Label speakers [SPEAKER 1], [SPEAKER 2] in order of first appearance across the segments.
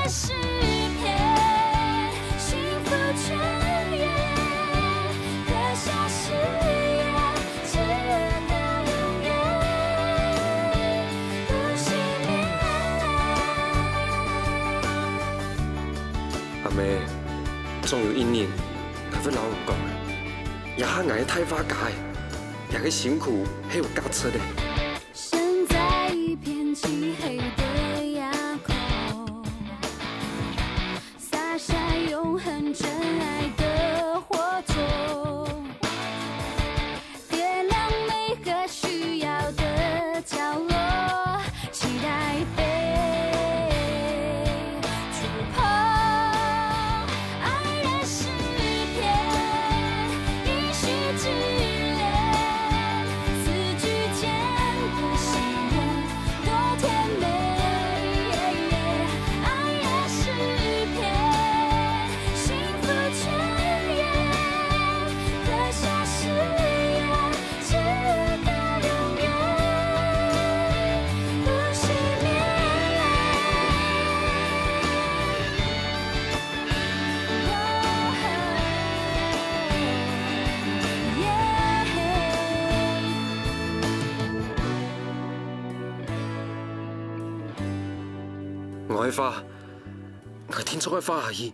[SPEAKER 1] 诗篇，幸福全圆，刻下誓言，直到永远，不熄灭。
[SPEAKER 2] 阿妹，总有一年，佢會老人講嘅，也係捱太花假嘅，也係辛苦，係有價值嘅。
[SPEAKER 1] 身在一片漆黑的垭口，洒下永恒真爱的火种，点亮每个需要的角落，期待被触碰。爱的诗篇，应许之恋，字句间的信任多甜美。爱的诗篇，幸福全圆，刻下誓言，直到永远，不熄灭。
[SPEAKER 2] 我係花，我係天初嘅花阿姨。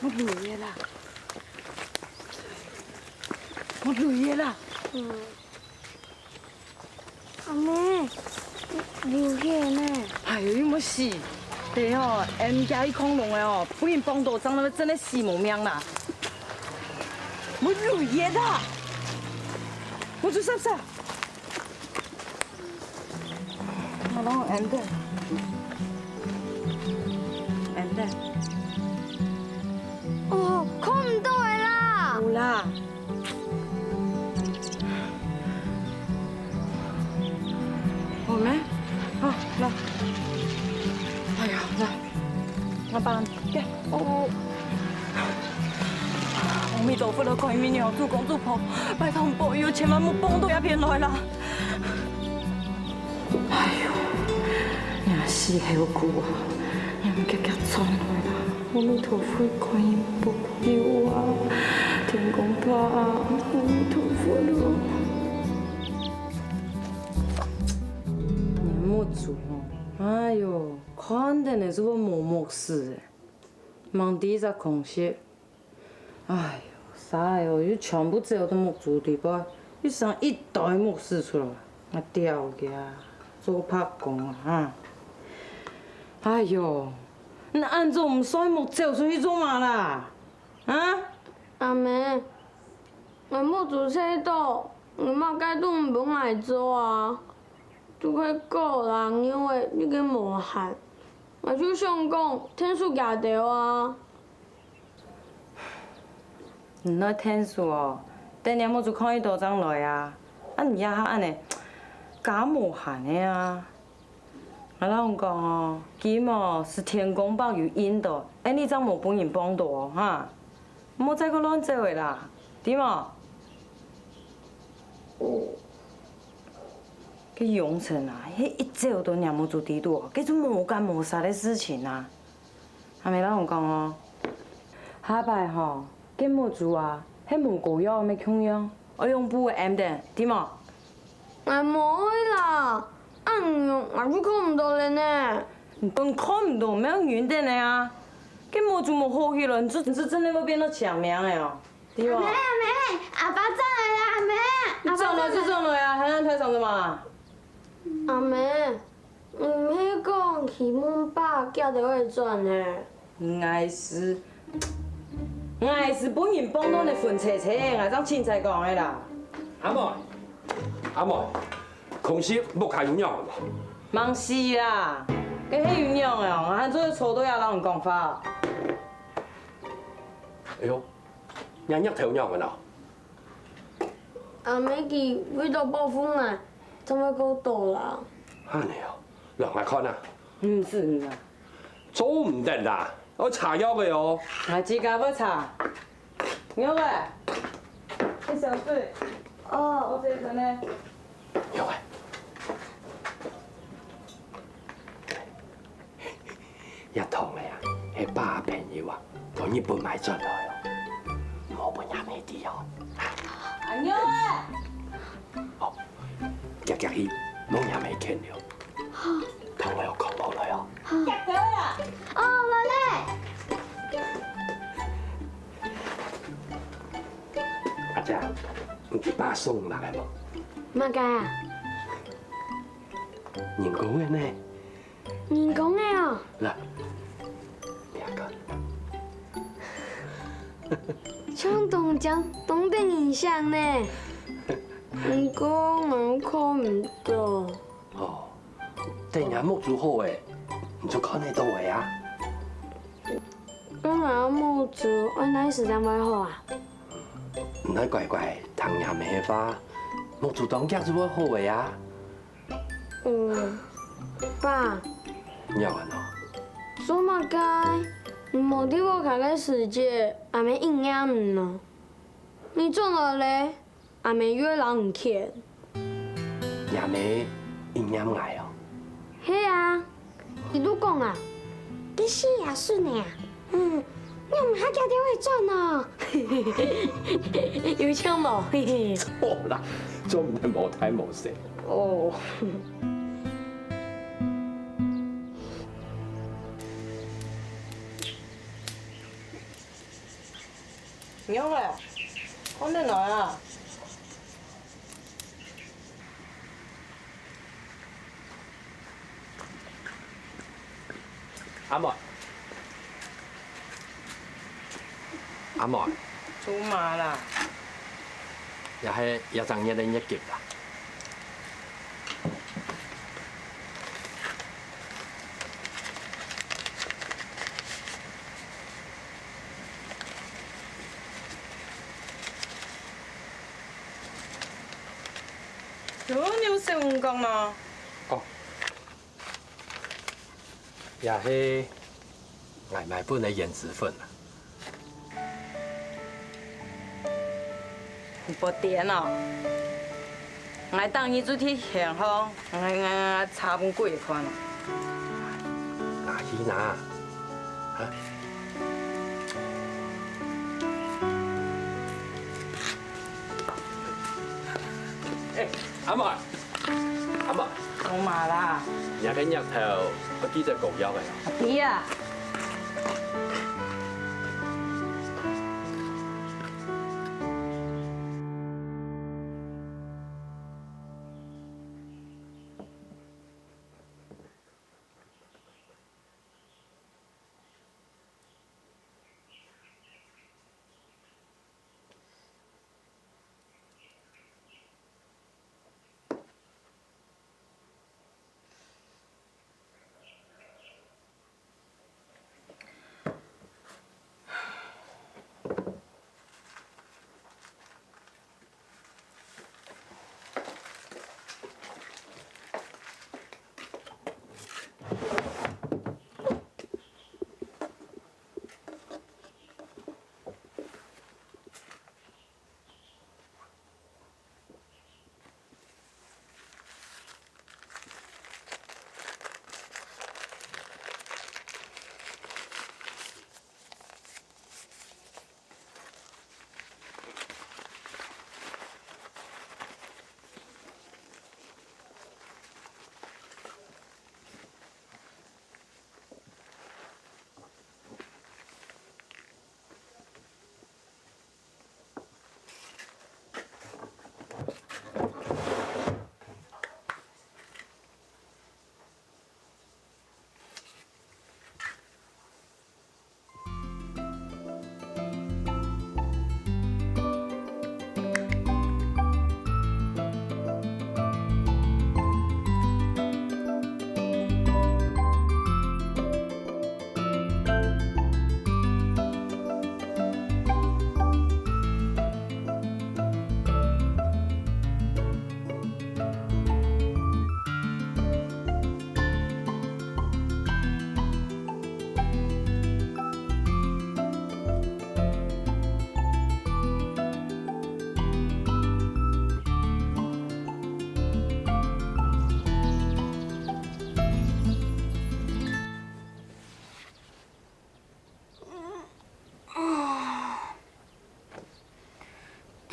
[SPEAKER 3] 我累啦，我累啦。
[SPEAKER 4] 阿妹，流血呢？
[SPEAKER 3] 哎呦，有冇事？对哦，M 加一恐龙的哦，不然帮到长那真的死无命啦。我累啦，我做啥子？我让 M 的，M 的，
[SPEAKER 4] 哦，看唔到的啦。
[SPEAKER 3] 有啦。我们，好来。哎呀，来，我帮你给。哦。阿弥陀佛了，观音娘，主公主婆，拜托保佑，千万莫帮到那边来啦。哎呦，娘死还有苦啊，娘急急转来啦。阿弥陀佛，观音保佑啊，天公伯啊，阿弥陀佛了。娘莫做哦，哎呦，看的那是我默默死的，忙地在空隙。哎呦，啥哟？又全部走到木竹里边，又生一袋木丝出来，我掉个，做拍工啊哈！哎呦，那按照唔使木走出去做嘛啦？啊？
[SPEAKER 4] 阿妹，我冇做车道，我冇解都唔帮来做啊。做开个人因为你个无限，我就想讲天数夹掉啊。
[SPEAKER 3] 那天数哦，等年冇做看伊多张来啊，啊你也安尼，假无限的啊。我老讲哦，佢哦是天公伯有引导，哎你张无本人帮到哦哈，莫再个乱做的啦，对冇？去永城啊，迄一早都念冇做地度，叫做无干无杀的事情啊。阿妹老讲哦，下摆吼。跟冇做啊，迄蒙古药咩穷样，我用补个 M 的，对冇？
[SPEAKER 4] 我冇啦，按用我就看唔到了呢。
[SPEAKER 3] 你本看唔到，咩远点的啊？跟冇做冇好去了，你真的要变到强命的哦，对冇？
[SPEAKER 4] 阿妹，阿爸上来啦，阿妹。
[SPEAKER 3] 你上来就上来啊，还能台上的嘛？
[SPEAKER 4] 阿妹，唔是讲去阮爸叫着我转呢。
[SPEAKER 3] 爱是。我是本人帮到你混车车，我张凊彩讲的啦。
[SPEAKER 5] 阿妹，阿妹，空隙木开有鸟嘛？
[SPEAKER 3] 忙死啦，跟迄有样的哦，俺做错对啊，人讲法。
[SPEAKER 5] 哎呦，人一条鸟个呐？
[SPEAKER 4] 阿妹佢為到報復我，就會搞到啦。
[SPEAKER 5] 嚇你哦，讓我看啊，
[SPEAKER 3] 唔是啦，
[SPEAKER 5] 做唔得啦，我查藥嘅哦。
[SPEAKER 3] 我自家要查。牛哎，你小水，我这个呢？
[SPEAKER 5] 有誒，一堂嚟啊，係爸朋友啊，同日本買進來哦，冇本也未啲哦。
[SPEAKER 3] 阿牛哎，
[SPEAKER 5] 哦，夾夾去，攏也未見了，同我有講落來哦。
[SPEAKER 3] 夾佢啦！
[SPEAKER 4] 哦，來嘞！
[SPEAKER 5] 阿姐，唔知爸送來冇？
[SPEAKER 4] 乜嘅啊？
[SPEAKER 5] 人講嘅呢？
[SPEAKER 4] 人講嘅哦。
[SPEAKER 5] 嗱，邊個？
[SPEAKER 4] 像東江東的印象呢。唔過我看唔到。
[SPEAKER 5] 哦，但眼目做好誒，唔就看得到嘅啊？
[SPEAKER 4] 我眼目做，我哪時間會好啊？
[SPEAKER 5] 唔係乖乖，唐人咩吧？目做當家做會好嘅啊？
[SPEAKER 4] 爸，
[SPEAKER 5] 有啊喏。
[SPEAKER 4] 做乜嘅？你冇替我看個世界，阿妹應驗唔呢？你做了嘞？阿妹月老唔見。
[SPEAKER 5] 也未應驗來哦。
[SPEAKER 4] 係啊，你都講啊？你是也是呢？你唔係家啲會賺啊？有槍冇？
[SPEAKER 5] 錯啦，做唔得冇睇冇食。
[SPEAKER 4] 哦。
[SPEAKER 3] 牛哎，我在哪啊？
[SPEAKER 5] 阿妹，阿妹，
[SPEAKER 3] 做嘛啦？
[SPEAKER 5] 又係一陣一人一劫啦。
[SPEAKER 3] 有你有食唔講啦？
[SPEAKER 5] 哦，也係捱買本嘅胭脂粉啊。
[SPEAKER 3] 不點咯，我當伊做啲現行，我差唔貴款咯。
[SPEAKER 5] 拿去拿，嚇！阿妹，阿妹，
[SPEAKER 3] 做嘛啦？
[SPEAKER 5] 日緊日頭我幾隻狗友嚟啊！
[SPEAKER 3] 啲啊！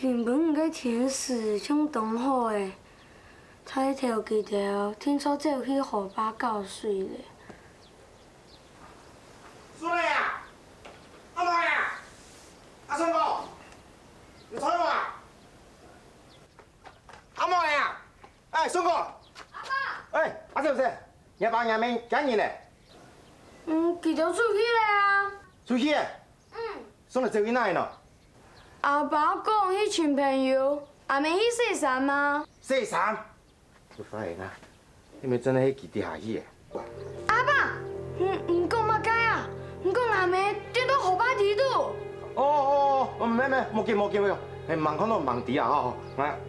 [SPEAKER 4] 原本个天使像同好的，才条记条，听说这有去河巴搞水咧。
[SPEAKER 6] 孙女啊，阿妈呀，阿孙哥，你在吗？阿妈呀，哎，孙哥。阿爸。哎，阿是不是？你爸娘们赶紧嘞。
[SPEAKER 4] 记条出去咧啊。
[SPEAKER 6] 出去？送了走去哪里呢？
[SPEAKER 4] 阿爸讲去寻朋友，阿妹去洗衫吗？
[SPEAKER 6] 洗衫。不发现啊，你们真的去地下去的。
[SPEAKER 4] 阿爸，唔讲乜解啊？唔讲阿妹跌到河巴底度。
[SPEAKER 6] 哦，没紧，哎，忙看到忙啲啊，吼，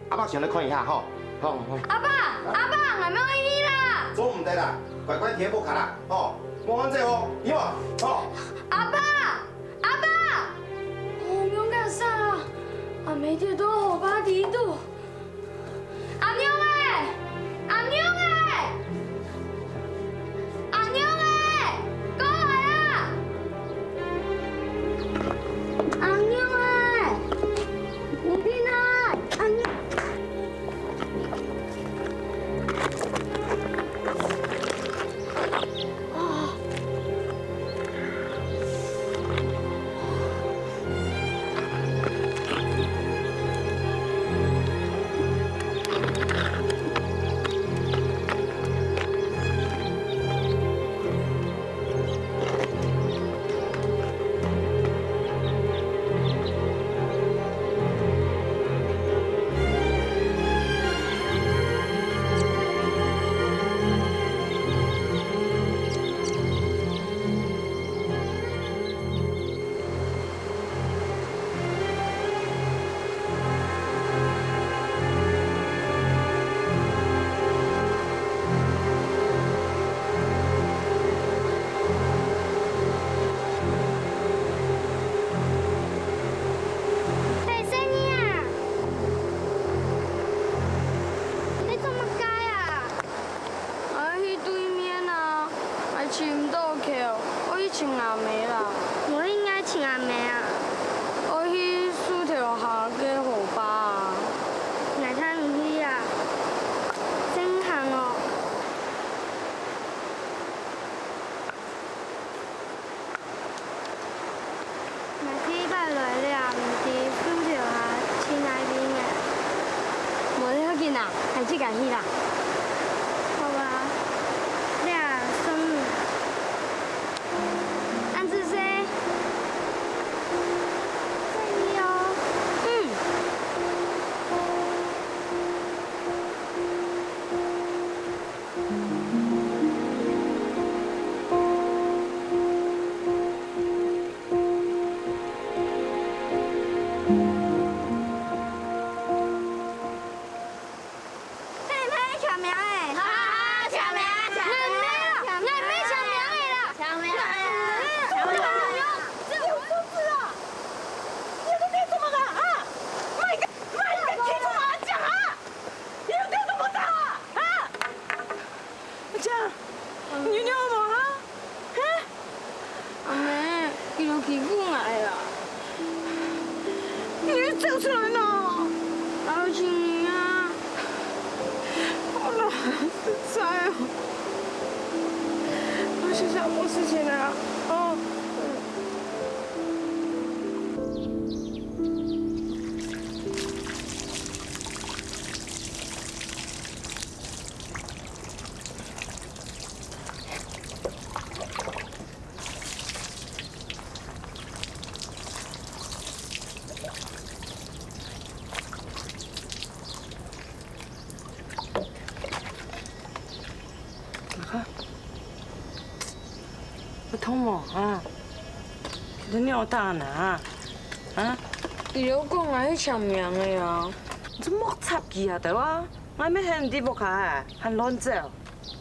[SPEAKER 6] 阿爸上来看一下，吼，好。
[SPEAKER 4] 阿爸，阿妹去啦。
[SPEAKER 6] 做唔得啦，乖乖贴布卡啦，哦，我安这哦，有无？哦。
[SPEAKER 4] 阿爸，我勇敢啥啦？阿妹跌到河巴底度。阿娘哎，过来啊！阿娘哎，你去哪？阿娘。请阿妹啦，
[SPEAKER 7] 我应该请阿妹啊。
[SPEAKER 4] 我去薯条下嘅河巴啊。
[SPEAKER 7] 外滩唔去啊，真行哦。若去拜来了，唔是薯条下去那边嘅。
[SPEAKER 4] 无你好紧啊，还去赶去啦。
[SPEAKER 7] 好吧，你啊，生日。安志谁？在你哦。嘿，拍抢名诶！好好，抢名，抢名，抢名，抢名诶啦！抢名，抢名，这有素质啊！你都别这么干啊！卖个提出麻将啊！你都别这么打啊！
[SPEAKER 3] 这样，你尿吗？
[SPEAKER 4] 阿妹，伊都欺负我啦！
[SPEAKER 3] 你走出来呢！
[SPEAKER 4] 我请你啊！
[SPEAKER 3] 好了，在哦，我去想我事情了。哦。不痛吗？啊？你尿大呢？啊？
[SPEAKER 4] 伊都讲我去抢名的呀。
[SPEAKER 3] 这莫插机啊，对哇？我没喊你不开，还乱走。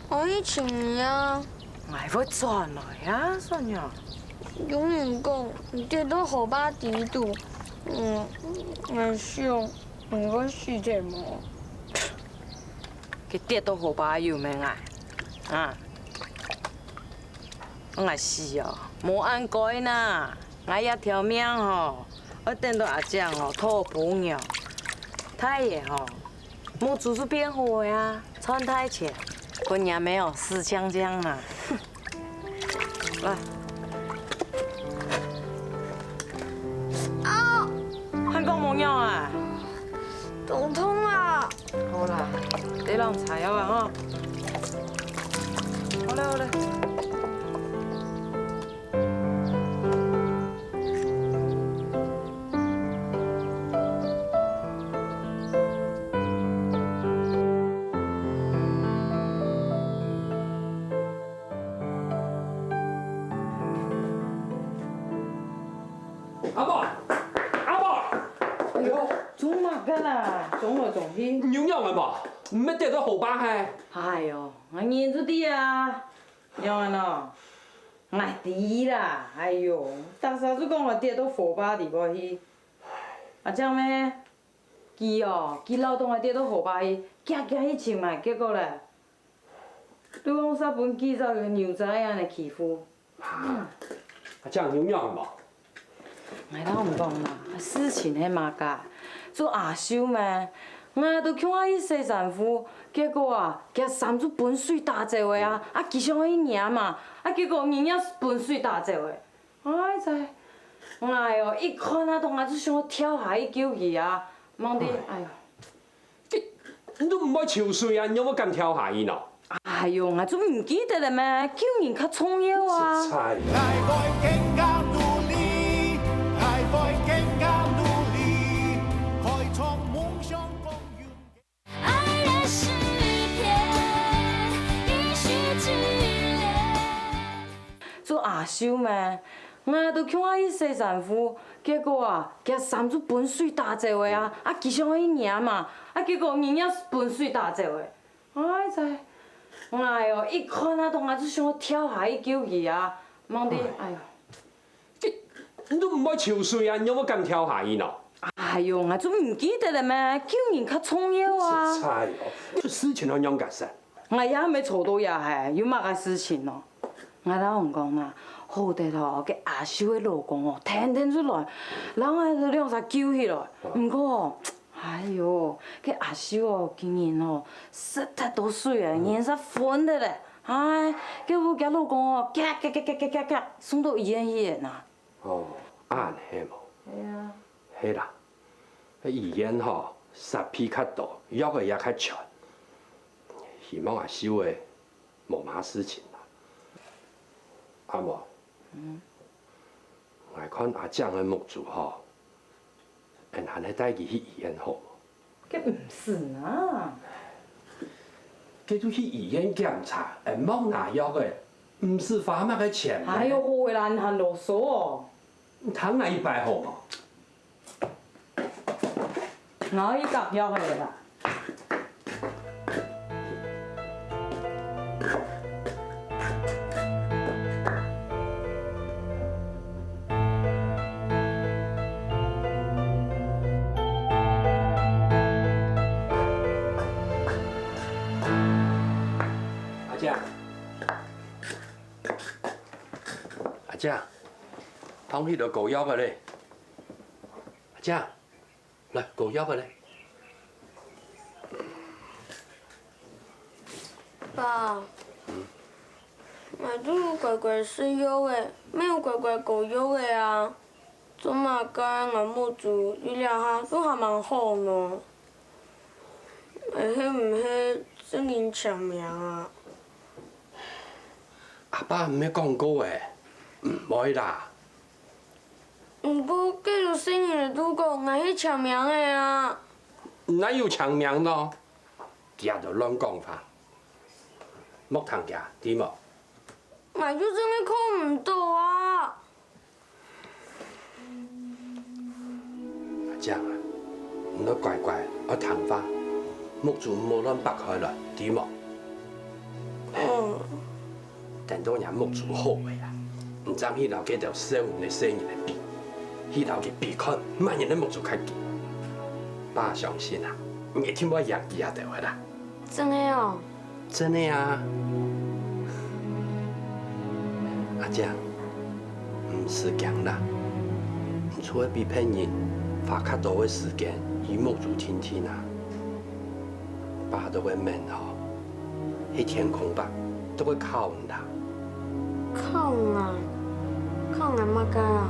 [SPEAKER 4] 我去请你啊！
[SPEAKER 3] 我会转来呀，算呀。
[SPEAKER 4] 永远讲，你跌到河巴底度，我想，我死者么？
[SPEAKER 3] 佢跌到河巴有咩爱？啊？我死哦，冇按改呐，我一条命吼，我等到阿姐吼托朋友，太爷哦，木竹是变火呀，穿太浅，滚也没有死呛呛啊。来，
[SPEAKER 4] 啊，
[SPEAKER 3] 汉公冇用啊。
[SPEAKER 4] 头痛啊！
[SPEAKER 3] 好啦，你让柴油啊哈。好嘞好嘞。
[SPEAKER 5] 阿伯，阿伯，
[SPEAKER 3] 哎呦，做乜噶啦？做來做去。
[SPEAKER 5] 有樣阿伯，唔係跌到後巴係。
[SPEAKER 3] 哎呦，我黏住啲啊，樣啊喏，哎啲啦，哎呦，大嫂子講我跌到火把地過去，啊這樣咩？佢老當我跌到火把去，夾去前埋，結果咧，對方殺本記者個牛仔安尼欺負。
[SPEAKER 5] 啊，這樣有樣阿伯。
[SPEAKER 3] 我都唔講啦，事情係嘛㗎？做阿秀咩？我都叫我去洗衫褲，結果啊，佢衫子本水打折嘅啊，佢想去領嘛，結果人家本水打折嘅，哎真，哎呦，一看啊，同我就想跳下去救佢啊，忙啲，哎呦，
[SPEAKER 5] 你都唔愛潮水啊，你有冇咁跳下去喏？
[SPEAKER 3] 哎呦，我仲唔記得啦咩？救人較重要啊！
[SPEAKER 5] 實在。
[SPEAKER 1] 爱的诗篇，一续纪恋。
[SPEAKER 3] 做阿秀咩？我都叫我去洗衫褲，結果啊，佢衫子本水打折嘅啊，佢想去領嘛，結果人家本水打折嘅，哎真，哎呦，一看啊，同我就想跳下去救佢啊，忙啲，哎呦，
[SPEAKER 5] 你都唔愛潮水啊，你有冇咁跳下去喏？
[SPEAKER 3] 哎呦，我仲唔記得啦咩？救人較重要啊！
[SPEAKER 5] 實在哦，這事情係樣解釋。
[SPEAKER 3] 我也未坐到也係，有乜嘅事情咯？我老公講啦，好地咯，個阿秀嘅老公哦，天天出來，然後喺度兩隻叫起來。唔過，哎呦，個阿秀哦，竟然哦，食太多水啊，顏色粉的咧，唉，叫我個老公哦，夾，送到醫院去呐。
[SPEAKER 5] 哦，啱係冇。
[SPEAKER 3] 係啊。
[SPEAKER 5] 係啦，喺醫院吼，殺皮較多，藥個也較全。希望阿秀誒冇乜事情啦。阿婆，我看阿醬嘅木主吼，人係帶佢去醫院好無？
[SPEAKER 3] 佢唔是啊。
[SPEAKER 5] 佢就去醫院檢查，冇拿藥嘅，唔是花乜嘅錢。
[SPEAKER 3] 哎呦，好啦，你還囉嗦哦。
[SPEAKER 5] 躺那100好無？
[SPEAKER 3] 我依夾藥嚟啦。阿姐，放迄個膏藥個咧。阿姐，來膏藥個咧。
[SPEAKER 4] 爸，我都有乖乖吃药的，沒有乖乖膏藥的啊。做嘛該我母豬醫療下都還蠻好呢。係唔係真人長命啊？
[SPEAKER 5] 阿爸唔係講過誒，唔會啦。
[SPEAKER 4] 不過繼續生日都講我係長命的啊。
[SPEAKER 5] 哪有長命咯？佢就亂講法，莫通佢點冇？
[SPEAKER 4] 我就真係看唔到啊！
[SPEAKER 5] 阿姐啊，唔好乖乖，我聽話，木主冇亂掰開來，點冇？等到人木主好嘅啊，唔爭迄頭幾條小人嘅生日嚟比，迄頭嘅比看萬人嘅木主較勁。爸相信啊，你聽我樣子也對嘅啦。
[SPEAKER 4] 真的哦。
[SPEAKER 5] 真的啊。阿姐，唔是講啦，除了比別人花較多嘅時間，伊木主天天啊，爸都会问吼，迄天空吧都会靠你啦。
[SPEAKER 4] 靠啊，靠俺妈该啊！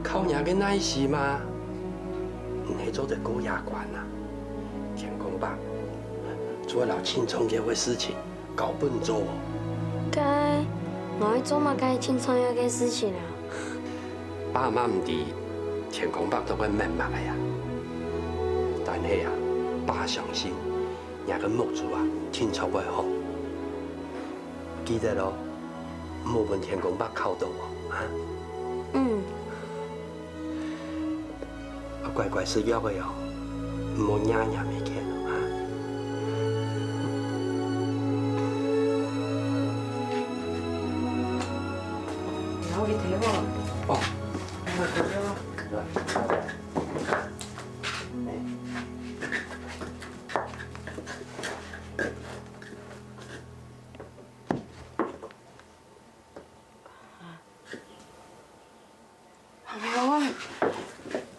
[SPEAKER 5] 靠娘个耐心嘛，你做的高压关啊，天空吧，做老轻松嘅嘅事情，搞笨做。
[SPEAKER 4] 该，我爱做嘛该轻松一个事情啊。
[SPEAKER 5] 爸妈唔伫，天空吧都会慢慢嘅呀。但是啊，爸相信，伢个木主啊，天朝会好。记得咯，莫问天空吧靠到我啊。
[SPEAKER 4] 嗯。
[SPEAKER 5] 乖乖睡觉的哟，唔好娘娘没看啊。
[SPEAKER 3] 然后给提好了。
[SPEAKER 5] 哦。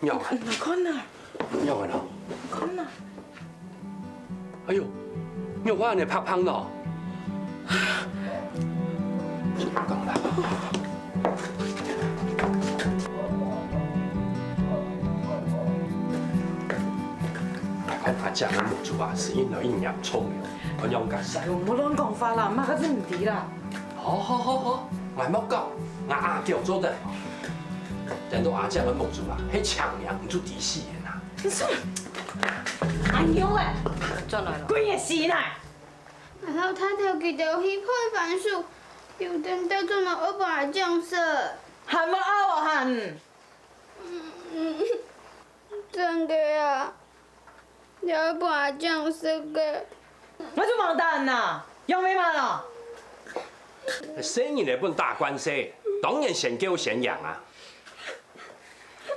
[SPEAKER 5] 有啊，
[SPEAKER 3] 哪看呐？
[SPEAKER 5] 有啊咯。
[SPEAKER 3] 看呐。
[SPEAKER 5] 哎呦，有我安尼拍胖咯。就讲啦。阿江的木主啊，是因为营养聪明，我用解释。
[SPEAKER 3] 唔好乱讲话啦，妈个真唔知啦。
[SPEAKER 5] 好，我莫讲，我阿叫做的。等到阿江的木主啊，迄强梁唔就抵死的呐。
[SPEAKER 3] 你说，阿娘诶，转来了，鬼也死啦！
[SPEAKER 7] 老太太记得去配番薯，有等到做那二把酱色。
[SPEAKER 3] 喊我拗啊喊！
[SPEAKER 7] 真的啊，二把酱色个。
[SPEAKER 3] 我就忙蛋呐，有没嘛了？
[SPEAKER 5] 生意的本大官司，当然先叫先养啊。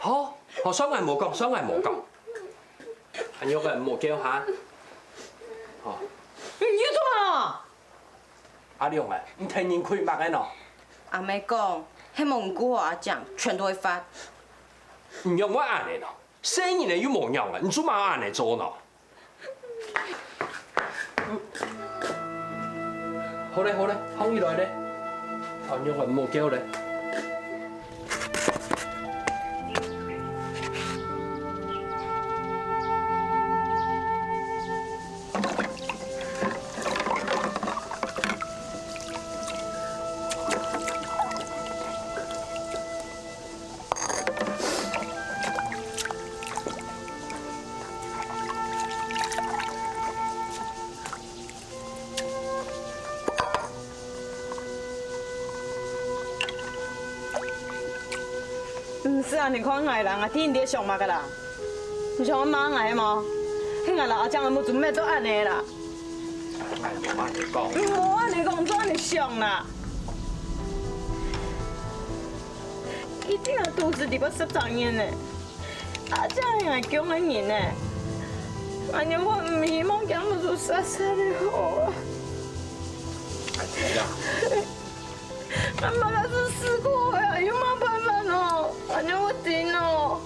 [SPEAKER 5] 好，双眼无讲，双眼无讲。阿娘个莫叫哈。好。
[SPEAKER 3] 你做嘛？
[SPEAKER 5] 阿亮啊，你听人开目的喏。
[SPEAKER 3] 阿妹讲，迄蒙古话讲全都会发。
[SPEAKER 5] 唔用我安尼咯，生意的又无用啊，你做嘛安尼做喏？好嘞，放伊来咧。阿娘个莫叫咧。
[SPEAKER 3] 唔是啊，你看爱人啊，天天上嘛个啦，你像我妈爱嘛，迄个老蒋的木准备都安尼啦。
[SPEAKER 5] 哎，无安尼讲。
[SPEAKER 3] 无安尼讲，怎安尼上啦？伊竟然肚子里边13年呢，阿蒋还强的人呢，安尼我唔希望蒋木做傻傻的好啊。
[SPEAKER 5] 哎，对啦。
[SPEAKER 3] 阿妈那是死过呀，有嘛办法哦？反正我顶哦。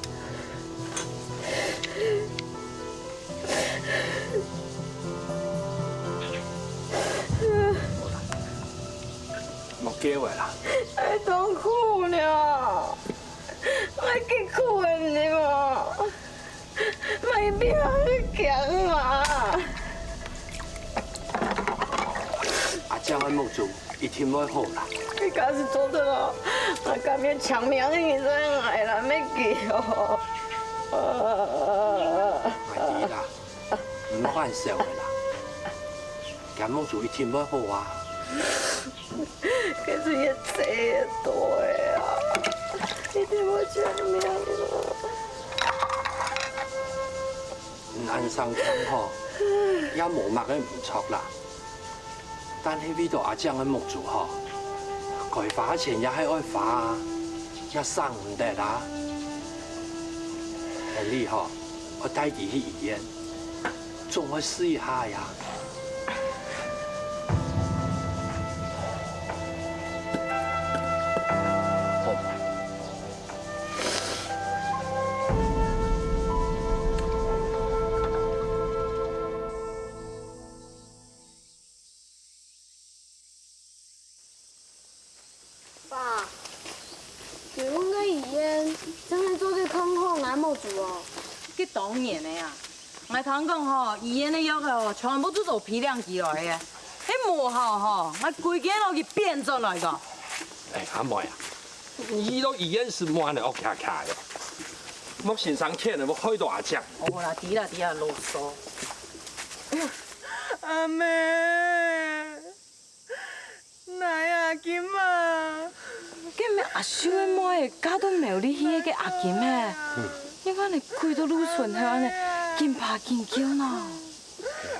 [SPEAKER 5] 莫叫的啦。
[SPEAKER 3] 太痛苦了，我结困你嘛，没必要去强嘛。
[SPEAKER 5] 阿江的木主一定会好啦。
[SPEAKER 3] 你假是做得了，我甘愿抢命你再来啦，没记哦。
[SPEAKER 5] 快啲啦，唔好玩笑的啦。江木主一定会好啊。
[SPEAKER 3] 可是也贼多呀，一定会抢命了。
[SPEAKER 5] 难上强吼，也无乜嘅唔错啦。但係呢度阿江嘅木主吼，該花錢也係愛花啊，也省唔得啦。人哋吼，我帶佢去醫院，總會試一下呀。好。
[SPEAKER 3] 当年的呀，我听讲吼，医院的药哦，全部都做批量寄来的，迄无效吼，我规件都给变做来个。
[SPEAKER 5] 哎，阿妹啊，你都医院是满的，我卡卡的。我先生欠的，我开大只。
[SPEAKER 3] 哦啦，滴啦啰嗦。
[SPEAKER 8] 阿妹，哪呀金啊？
[SPEAKER 3] 今日阿叔的妹家都没有你迄个阿金嘿，你看你开到愈顺，迄安尼金拍金叫呢。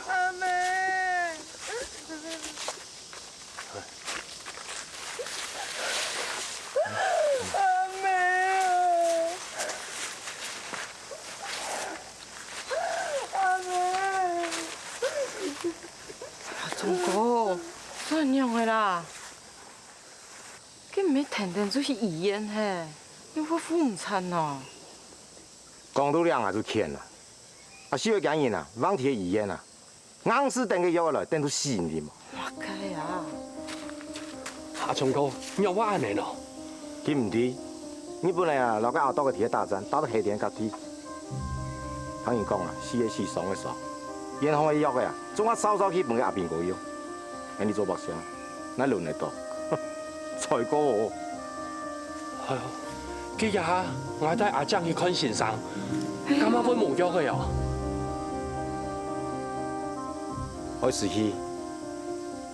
[SPEAKER 8] 阿妹，阿妹啊！阿妹，
[SPEAKER 3] 忠哥，怎样的啦？今日天天出去医院嘿，你我付唔餐哦。
[SPEAKER 6] 讲度量也就欠啦。啊，小个家人啊，往提医院啊，硬是等个药来，等到死你嘛。
[SPEAKER 3] 我该啊。
[SPEAKER 5] 阿忠哥，你要我安尼咯？
[SPEAKER 6] 佢唔知，你本来啊，老家后岛个铁大战打到黑天甲天，听人讲啊，死的死，爽的爽，烟红的药个啊，总啊稍稍去问个阿边个药，哎，你做目相，哪轮得到？才哥我，
[SPEAKER 5] 系哦，今日我带阿江去看先生，今晚会冇药嘅哟。
[SPEAKER 6] 我死去，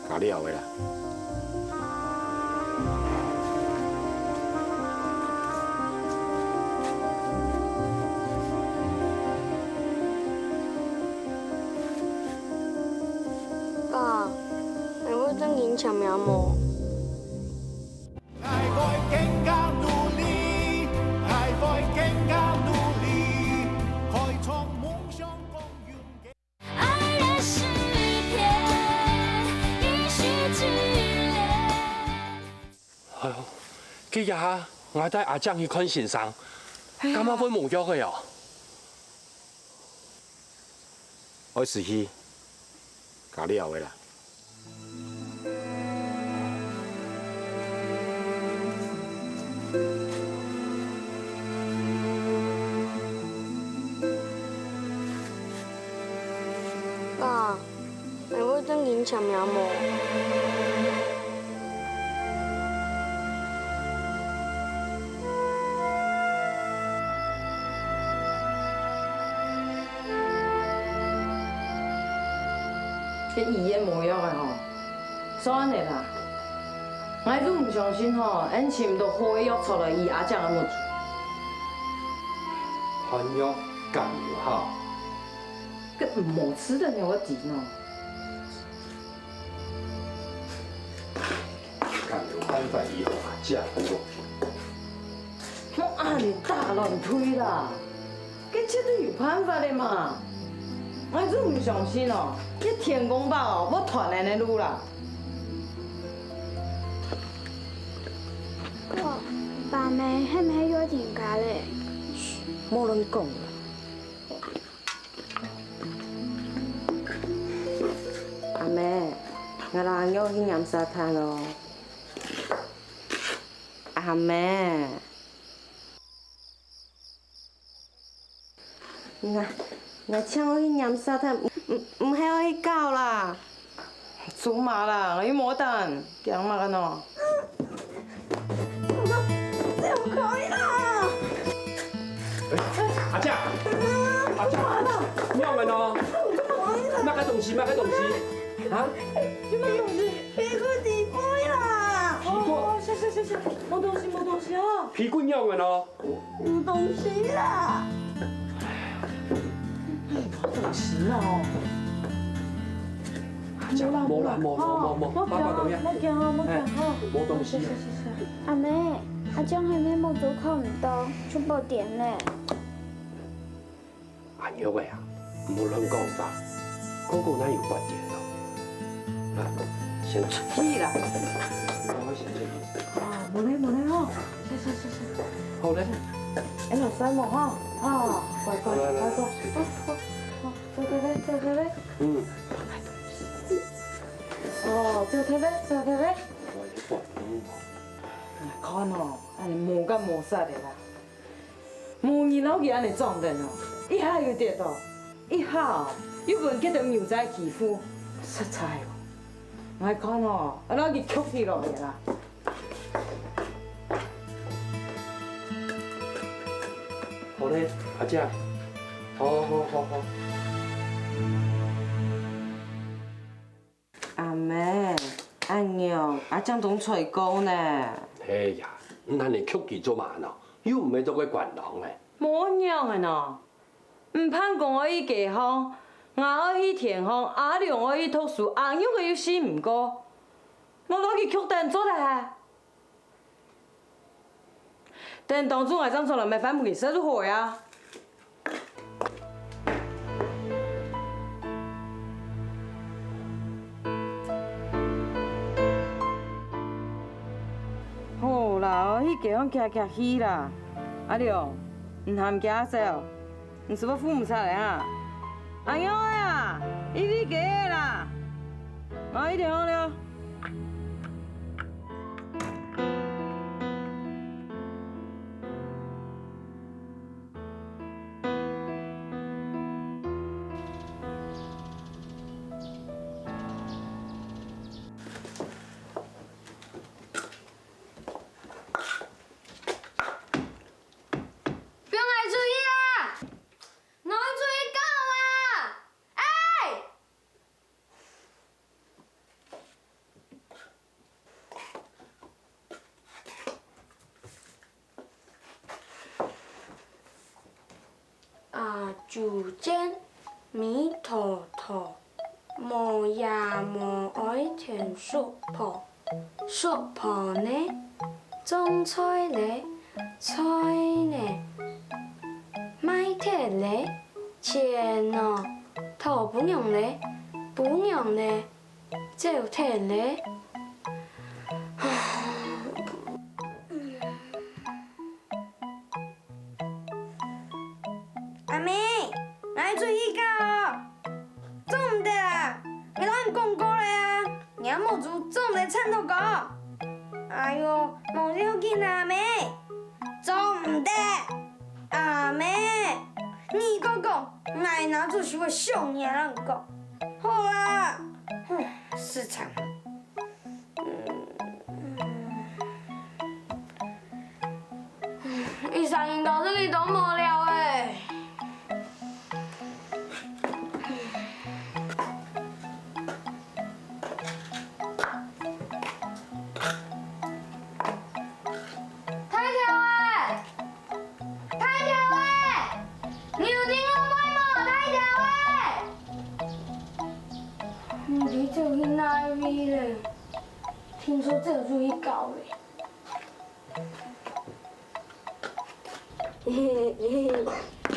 [SPEAKER 6] 搞了的啦。
[SPEAKER 4] 爸，你會真影長命冇？
[SPEAKER 9] 愛會更加努力，愛會更加努力，開創夢想共遠嘅。
[SPEAKER 1] 爱的诗篇，一续之恋。
[SPEAKER 5] 系哦，今日我帶阿江去看先生，今晚會冇藥嘅哟。
[SPEAKER 6] 我死去，搞了的啦。
[SPEAKER 4] 爸，你會真影長命冇？
[SPEAKER 3] 这医院无药的吼，所以的啦，我都唔相信吼，俺寻到好的药出来医阿江的木子。
[SPEAKER 5] 寒药甘油好，
[SPEAKER 3] 个冇吃的呢，我弟呢？
[SPEAKER 5] 甘油办法以后阿江做。
[SPEAKER 3] 我按你大乱推啦，这绝对有办法的嘛！我都唔相信哦，这天公伯哦，我传来的路啦。
[SPEAKER 7] 哥，爸妹係咪有點假咧？
[SPEAKER 3] 冇人讲啦。阿妹，我哋要去飲沙灘咯。阿妹，我請我去飲沙灘，唔係我去搞啦。做嘛啦？我要冇等，驚嘛個喏？這唔可以啦！
[SPEAKER 5] 阿江，阿江，你要問哦？乜嘅東西？乜嘅東西？啊？
[SPEAKER 3] 什麼東西？屁股底灰啦！哦，是，冇東西哦。
[SPEAKER 5] 屁股要問哦？
[SPEAKER 3] 冇東西啦。冇東西啦哦。
[SPEAKER 5] 冇啦，爸爸等一下。
[SPEAKER 3] 冇驚哦。
[SPEAKER 5] 冇東西。
[SPEAKER 7] 阿妹，阿江係咪冇做靠唔到，出爆點咧？
[SPEAKER 5] 阿玉嘅啊，無論講法，嗰個哪有關鍵咯？啊，先出
[SPEAKER 3] 屁啦！
[SPEAKER 5] 我先出。
[SPEAKER 3] 啊，冇咧哦。是。
[SPEAKER 5] 好咧。
[SPEAKER 3] 哎，落水冇哈？啊，乖，走睇睇。
[SPEAKER 5] 嗯。
[SPEAKER 3] 哦，走睇睇。
[SPEAKER 5] 我一個。
[SPEAKER 3] 看哦，安尼無干無殺的啦，無二老佢安尼撞的哦。一下又跌倒，一下又闻见到牛仔肌肤，实在哦。我看哦，我攞佢曲起落嚟啦。
[SPEAKER 5] 好嘞，阿姐，好。
[SPEAKER 3] 阿妹，阿娘，阿江总吹高呢？
[SPEAKER 5] 哎呀，咱的曲技做嘛喏，又唔係做個慣人嘞。
[SPEAKER 3] 冇樣嘅喏，唔盼講我去街坊，我去田方，阿亮我去讀書，阿娘佢又死唔過，我攞佢曲蛋做啦。但當初我張從來沒翻不給寫出火呀。好啦，我去街坊徛去啦，阿亮。唔喊家少，你是不父母差嚟啊？阿娘呀，你去給啦，我一點好了。
[SPEAKER 4] 竹间米坨坨，磨呀磨爱田树婆，树婆呢种菜嘞，菜呢买铁嘞，钱哦头不用嘞，不用嘞，就铁嘞。
[SPEAKER 7] 阿妹，我出去搞哦，做唔得啦，我同你讲过了啊，娘冇做，做唔得撑到搞。哎呦，冇要紧啊，阿妹，做唔得，阿妹，你讲讲，我拿出去我上娘人讲，好啦，市场。
[SPEAKER 4] 一上瘾到这里都没了哎。你就去哪里嘞？听说这个注意搞嘞。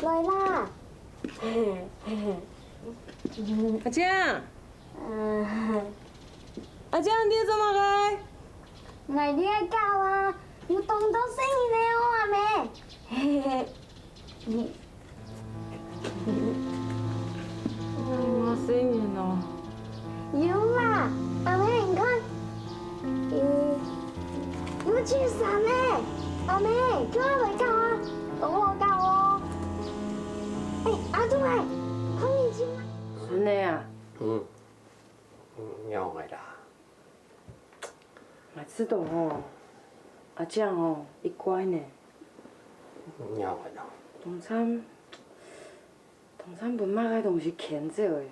[SPEAKER 7] 来啦！
[SPEAKER 3] 阿江，阿江，你怎麼來？
[SPEAKER 7] 我你愛搞啊，有動到聲音的哦，阿妹。
[SPEAKER 3] 我聲音哦。
[SPEAKER 7] 有啦，阿妹你看，有去啥呢？阿妹，叫我來搞啊，等我搞哦。哎，阿東哎，看眼睛嗎？
[SPEAKER 3] 孫女啊，
[SPEAKER 5] 要的啦。
[SPEAKER 3] 我知道哦，阿江哦，你乖呢。
[SPEAKER 5] 要的啦。
[SPEAKER 3] 當餐本媽個東西牽走的。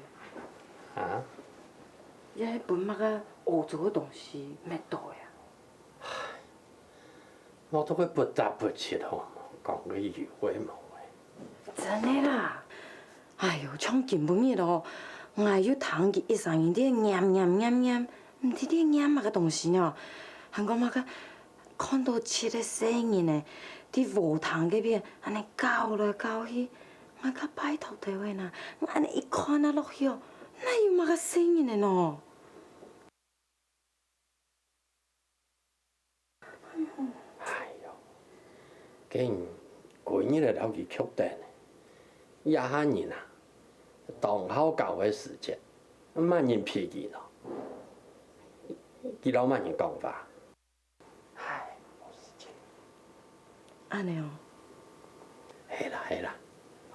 [SPEAKER 5] 啊？
[SPEAKER 3] 也迄本媽個學做個東西沒到呀。
[SPEAKER 5] 我都會不雜不切哦，講個有話冇話。
[SPEAKER 3] 真的啦，哎呦，像根本嘢咯，我要聽佢一聲音啲念，唔知啲念乜個東西呢？韓國乜個看到切嘅聲音呢？啲無糖嗰邊，安尼搞來搞去，我個擺頭地位呐，我安尼一看啊落去哦，哪有乜個聲音的呢？
[SPEAKER 5] 哎呦，竟然過日嚟留佢曲定，一下人啊，當好搞嘅時節，萬人脾氣咯，佢老萬人講法，唉，冇事情。
[SPEAKER 3] 安尼哦。
[SPEAKER 5] 係啦，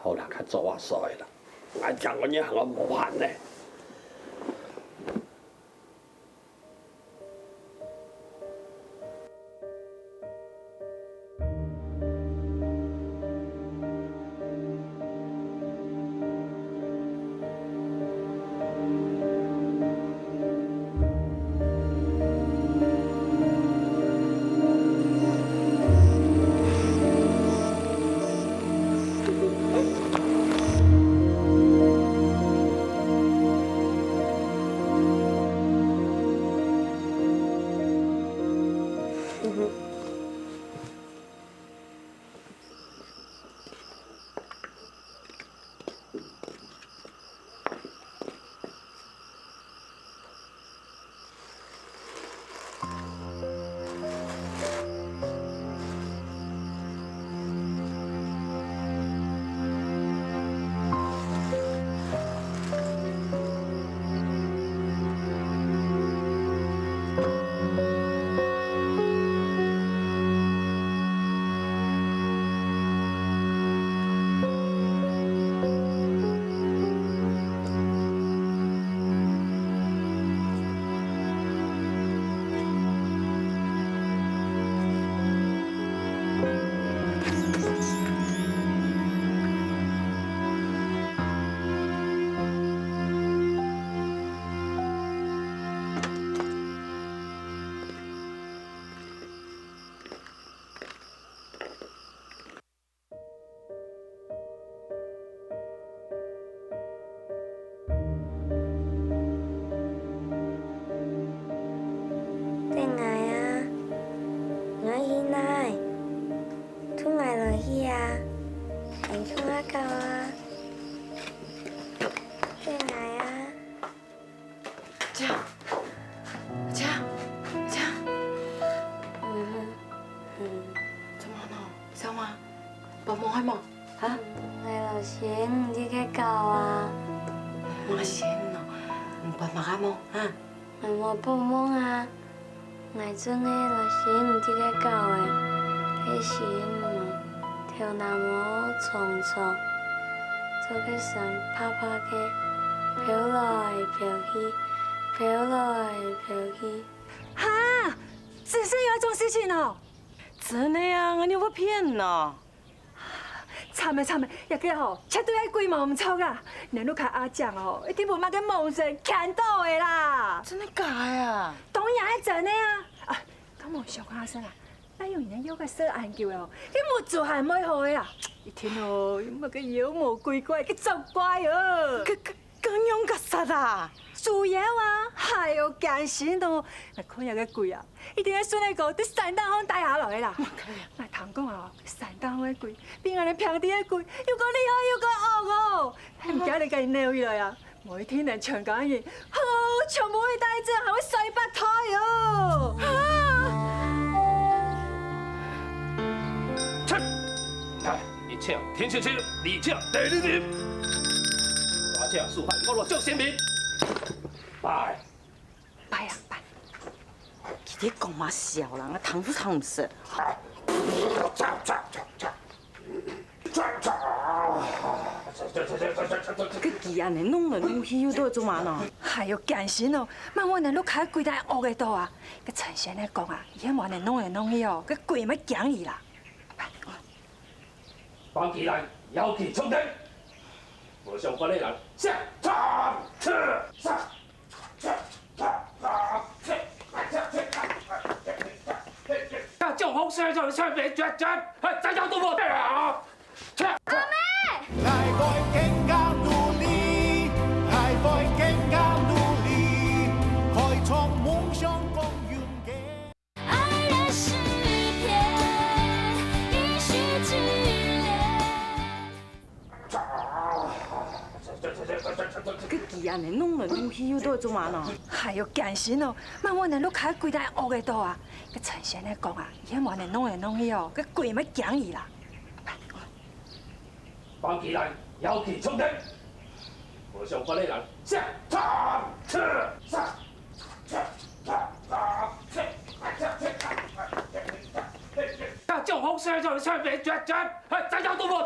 [SPEAKER 5] 好啦，较做我所的啦，我讲我你行我无限呢。
[SPEAKER 3] 幫忙係忙嚇？
[SPEAKER 4] 你老師唔知佢教啊？
[SPEAKER 3] 我先咯，唔幫忙係忙嚇？
[SPEAKER 4] 我幫忙啊！我真係老師唔知佢教嘅，佢先跳那麼重重，做佢神啪啪嘅飄來飄去，飄來飄去。
[SPEAKER 8] 哈，只是有一種事情哦。
[SPEAKER 3] 真的啊，我有冇騙喏？
[SPEAKER 8] 慘嘅，一個吼絕對係鬼毛唔錯噶。你都睇阿醬哦，一定冇乜嘅夢想看到嘅啦。
[SPEAKER 3] 真的假呀？
[SPEAKER 8] 當然係真的啊！啊，咁我小花生啊，那有人有個小研究哦，佢冇做係唔好嘅啦。一天哦，有乜嘅妖魔鬼怪嘅作怪哦。
[SPEAKER 3] 咁樣嘅實啊？
[SPEAKER 8] 主要啊，係要驚死到，嗱看日嘅鬼啊，一定係順利個啲山丹康帶下來嘅啦。嗱，唐講啊，山丹康嘅鬼比我哋平啲嘅鬼，又個厲害又個惡哦，係唔驚你計撩起來啊！每天嚟長講嘢，好全部會帶隻，係會洗白胎哦。
[SPEAKER 10] 出，看一切天清清，你切第二點，我切素飯我落做先面，拜。
[SPEAKER 8] 拜啊拜！
[SPEAKER 3] 佢哋講嘛笑人啊，糖都糖唔食。個雞安尼弄來弄去，又都做嘛呢？
[SPEAKER 8] 係要驚死哦！萬我能碌卡鬼帶惡嘅多啊！個陳先咧講啊，而家冇人弄嚟弄去哦，個鬼咪驚伊啦！
[SPEAKER 10] 當其人有其衝擊，我上過呢人上就好聲就出嚟着，真有到冇？
[SPEAKER 7] 阿妹。
[SPEAKER 9] 愛會更加努力，愛會更加努力，開創夢想共遠嘅。
[SPEAKER 1] 爱的诗篇，一世之戀。
[SPEAKER 3] 個雞安尼弄來弄去，又都做嘛呢？
[SPEAKER 8] 係要驚死哦！萬我能碌卡鬼帶惡嘅多啊！個陳先咧講啊，而家冇人弄嚟弄去哦，個鬼咪驚伊啦！
[SPEAKER 10] 當其人有其衝擊，我上過呢人上就好聲就出嚟着，真有到冇？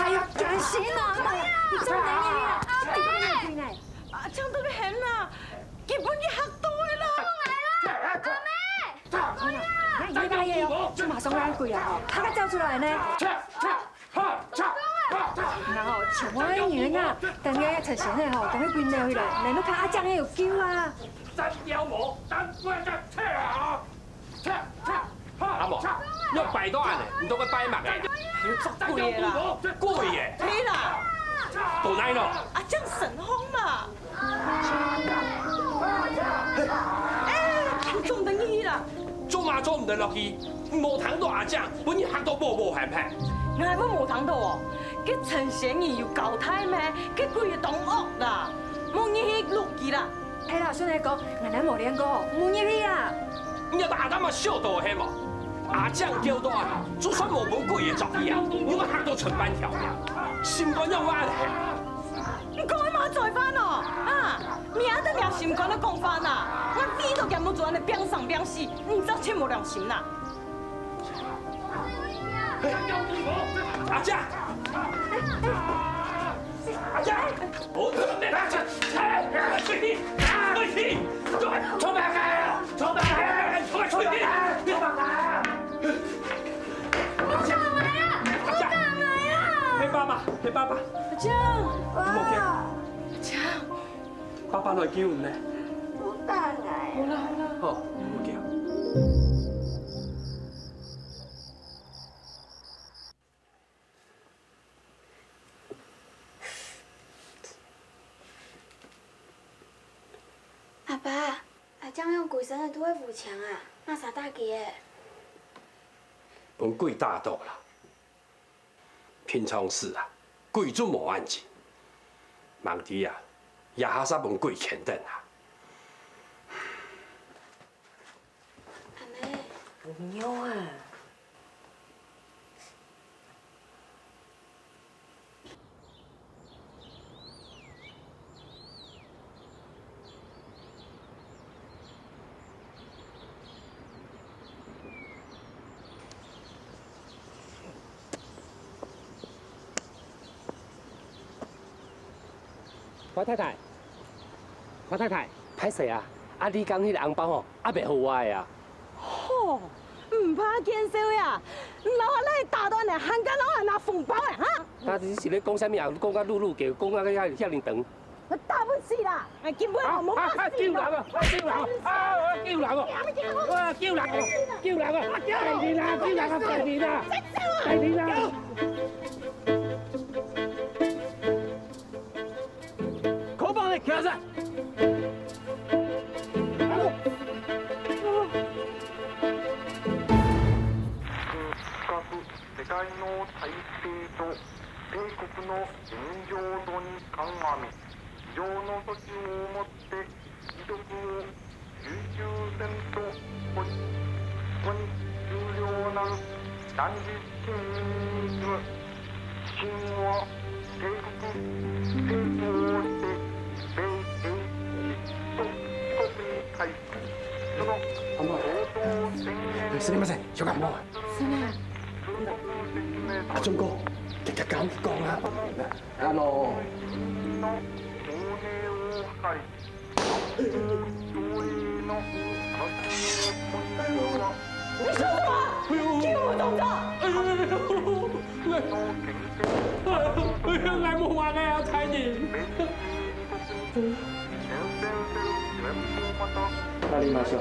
[SPEAKER 8] 哎呀，干死啦！你做咩嘢？阿妹，阿昌都去喊啦，基本佢嚇到佢啦。阿妹，你大嘢哦，就馬上拉佢啊！他個走出來呢？然後全部啲人啊，等佢陳先生吼，等佢變了去啦，你都睇阿張喺度叫啊！
[SPEAKER 5] 阿毛，要擺到安尼，唔到佢擺埋嘅。
[SPEAKER 8] 要作貴嘢啦，
[SPEAKER 5] 貴嘅。
[SPEAKER 8] 你啦，
[SPEAKER 5] 到哪咯？
[SPEAKER 8] 阿張神空嘛。誒，仲等你啦。
[SPEAKER 5] 做嘛做唔得落去？無談到阿將，本日嚇到無害怕。
[SPEAKER 8] 我係乜無談到哦？佢陳先生要交代咩？佢故意當惡啦，冇入去錄記啦。哎啦，孫大哥，我哋冇練過，冇入去啊。
[SPEAKER 5] 你要阿膽啊笑到係冇？阿將叫到啊，就算無本貴嘅作業啊，你話嚇到全班跳嘅，心肝要安係。
[SPEAKER 8] 你講起馬再翻哦，啊，明仔日心肝都講翻啦，我呢度咁冇做，你變生變死，你真係冇良心啦！
[SPEAKER 5] 阿將，阿將，我得你阿將，快啲，快啲，衝埋嚟啊！衝埋嚟啊！快啲，別放開！阿將，阿將，係爸爸，係爸爸。
[SPEAKER 8] 阿將，
[SPEAKER 5] 冇驚，
[SPEAKER 8] 阿將，
[SPEAKER 5] 爸爸來叫你咧。
[SPEAKER 7] 好大哎！
[SPEAKER 8] 好啦好啦，
[SPEAKER 5] 好，冇驚。
[SPEAKER 7] 阿爸，阿將用鬼神的都會扶牆啊，那啥大嘅？
[SPEAKER 5] 本鬼大道啦，平常時啊，鬼都無案情，忙啲啊，也下煞本鬼牽等啊。
[SPEAKER 7] 阿妹，
[SPEAKER 3] 唔要啊！
[SPEAKER 10] 花太太，花太太，歹勢啊！啊，你講迄個紅包吼，還袂好我的啊！
[SPEAKER 8] 吼，唔怕見笑呀，老下來打斷嚟，喊緊老下拿紅包誒哈！
[SPEAKER 10] 啊，你是咧講啥物啊？講甲露露叫，講甲遐爾長。
[SPEAKER 8] 我打不死啦，係根本我冇法死啦！
[SPEAKER 10] 救人啊！救人啊！哇！救人啊！救人啊！快點啦！救人啊！快點啦！快點啦！口幫你徛晒。
[SPEAKER 9] 世界の体制と帝国の現状度に鑑み以上の措置をもって遺族を90%保持ここに終了なる断実権に住む真は帝国政府をして米英と四国に対しその行動宣言
[SPEAKER 5] すみません、小感冒。阿忠哥，日日咁講啊，
[SPEAKER 8] 你說什麼？叫我動作！
[SPEAKER 5] 我冇話啊，太爺。阿李馬少，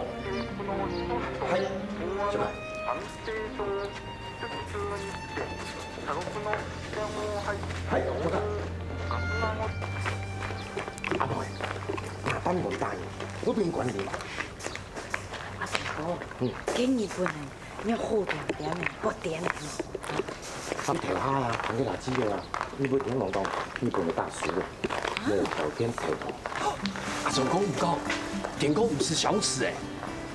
[SPEAKER 5] 係，做咩？係，做咩？阿妹，下班冇帶，嗰邊滾點？
[SPEAKER 3] 阿哥，給你本來要好點點嘅，不點嘅。
[SPEAKER 6] 咁調蝦啊，同啲辣椒嘅啦，呢杯點講講，呢個係大薯嘅，冇頭天頭頭。
[SPEAKER 5] 阿仲講唔講？點講唔是小事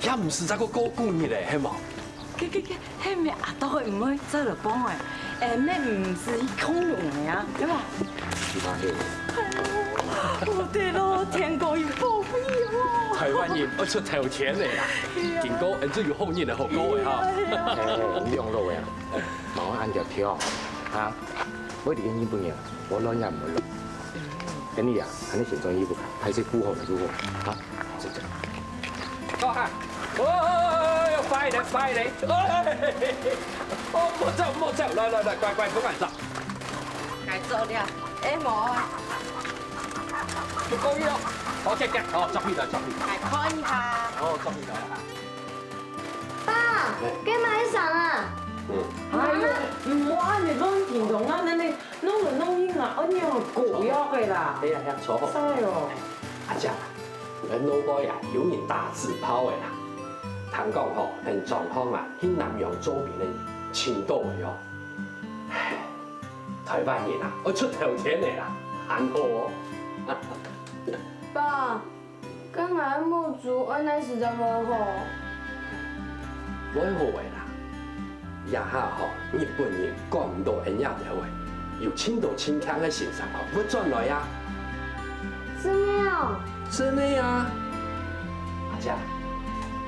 [SPEAKER 5] 誒，也唔是一個高官嘅咧，係冇？
[SPEAKER 3] 迄咩阿多嘅唔會做落幫嘅，咩唔是恐龍嘅啊，對吧？
[SPEAKER 6] 其他嘅。
[SPEAKER 3] 对咯，天公有保庇哦。
[SPEAKER 5] 台湾人要出头天的啦，经过只有后面的好高的哈。
[SPEAKER 6] 嘿，亮路的啊，毛按条挑啊，我哋嘅日本人，我攞也唔會攞。跟你啊，肯定形狀衣服，睇識呼號嚟嘅喎，嚇，直接。
[SPEAKER 5] 好哈，哦，快啲，快啲，哦，莫走，來，乖，唔敢走。
[SPEAKER 3] 該做了，哎冇，
[SPEAKER 5] 唔夠意咯，OK，哦，執起來。
[SPEAKER 3] 來看一下。
[SPEAKER 5] 哦，執起來哈。
[SPEAKER 7] 爸，给买伞啊！
[SPEAKER 3] 哎呦，唔好按你亂電動啊！你弄嚟弄去啊，按樣狗藥嘅啦。
[SPEAKER 5] 哎呀，錯好。
[SPEAKER 3] 係哦。
[SPEAKER 5] 阿姐，咱老輩啊，有人打自拋的啦。聽講吼，因狀況啊，喺南洋左邊的青島的哦。唉，台灣人啊，我出頭天的啦，還好哦。
[SPEAKER 4] 爸，剛才木竹安尼實在無好。
[SPEAKER 5] 冇好的啦，也下吼，日本人講唔到人家條話，有青島青腔的欣賞哦，不轉來呀。
[SPEAKER 4] 真的哦。
[SPEAKER 5] 真的呀。阿姐，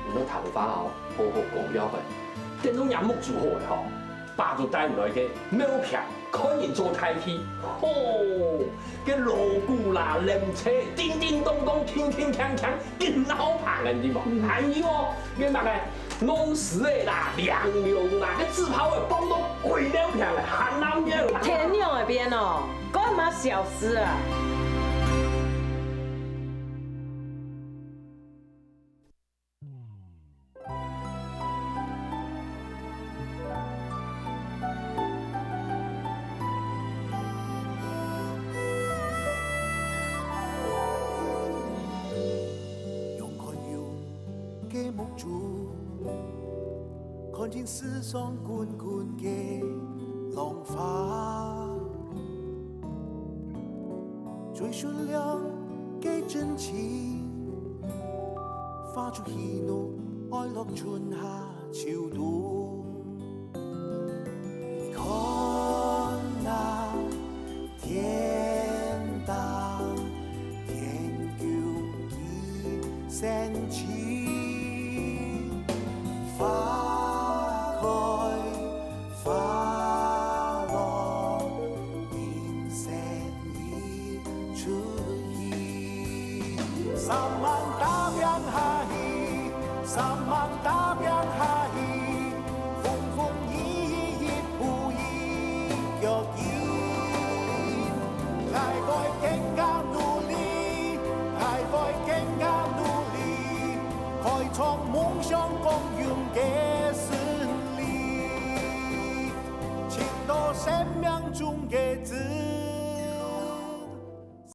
[SPEAKER 5] 你都頭髮哦，好好保養嘅，電動也木住好嘅吼，爸就帶唔來嘅苗片，可以做太氣，哦，嘅鑼鼓啦、鈴車，叮叮咚咚、鏘鏘鏘鏘，勁好拍嘅，你知冇？還有哦，嘅乜嘅弄屎嘅啦、涼流啦，嘅自跑嘅幫到鬼苗片嘅，喊南嘢啦。
[SPEAKER 3] 天亮那邊哦，幹嘛小事啊？
[SPEAKER 11] 目珠，看見世上滾滾嘅浪花，追尋了嘅真情，發出喜怒哀樂春夏秋冬。你看那天大天高嘅山青。花開花落，變成一出戲。三萬大洋下起，三萬大洋下起，風風雨雨一步一腳印。還會更加努力，還會更加努力，開創夢想共擁嘅勝利，情到深妙。